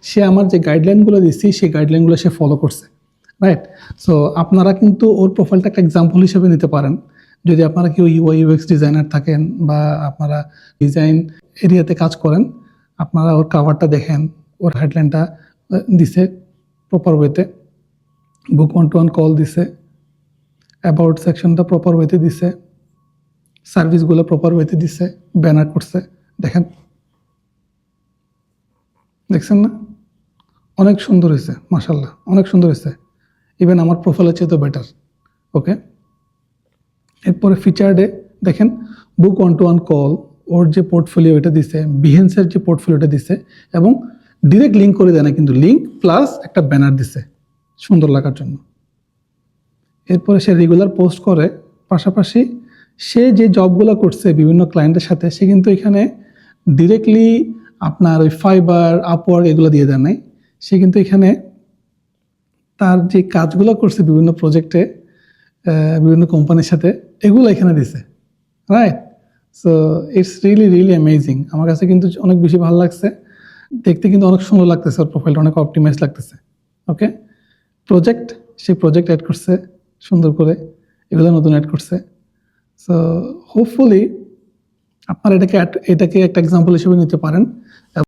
সে আমার যে গাইডলাইনগুলো দিচ্ছি সেই গাইডলাইনগুলো সে ফলো করছে, রাইট? সো আপনারা কিন্তু ওর প্রোফাইলটা একটা এক্সাম্পল হিসেবে নিতে পারেন। যদি আপনারা কেউ ইউআই ইউএক্স ডিজাইনার থাকেন বা আপনারা ডিজাইন এরিয়াতে কাজ করেন, আপনারা ওর কাভারটা দেখেন, ওর হেডলাইনটা দিছে প্রপার ওয়েতে, বুক 1-to-1 কল দিছে, অ্যাবাউট সেকশনটা প্রপার ওয়েতে দিছে, সার্ভিসগুলো প্রপার ওয়েতে দিছে, ব্যানার করছে, দেখেন, দেখছেন না? অনেক সুন্দর হয়েছে, মাশাআল্লাহ, অনেক সুন্দর হয়েছে। ইভেন আমার প্রোফাইলের চেয়ে তো বেটার। ওকে, এরপরে ফিচার্ডে দেখেন বুক 1-to-1 কল, ওর যে পোর্টফোলিও এটা দিছে, বিহেন্সের যে পোর্টফোলিওটা দিছে, এবং ডিরেক্ট লিঙ্ক করে দেয় না, কিন্তু লিঙ্ক প্লাস একটা ব্যানার দিছে সুন্দর লাগার জন্য। এরপরে সে রেগুলার পোস্ট করে, পাশাপাশি সে যে জবগুলো করছে বিভিন্ন ক্লায়েন্টের সাথে, সে কিন্তু এখানে ডিরেক্টলি আপনার ওই ফাইবার, আপওয়ার্ক এগুলো দিয়ে দেয় নাই। সে কিন্তু এখানে তার যে কাজগুলো করছে বিভিন্ন প্রজেক্টে, বিভিন্ন কোম্পানির সাথে, এগুলো এখানে দিছে, right? So it's really really amazing. আমার কাছে কিন্তু অনেক বেশি ভালো লাগছে, দেখতে কিন্তু অনেক সুন্দর লাগতেছে, ওর প্রোফাইলটা অনেক অপটিমাইজ লাগতেছে। ওকে, প্রজেক্ট, সে প্রজেক্ট অ্যাড করছে সুন্দর করে, এগুলো নতুন অ্যাড করছে। সো হোপফুলি আপনারা এটাকে একটা এক্সাম্পল হিসেবে নিতে পারেন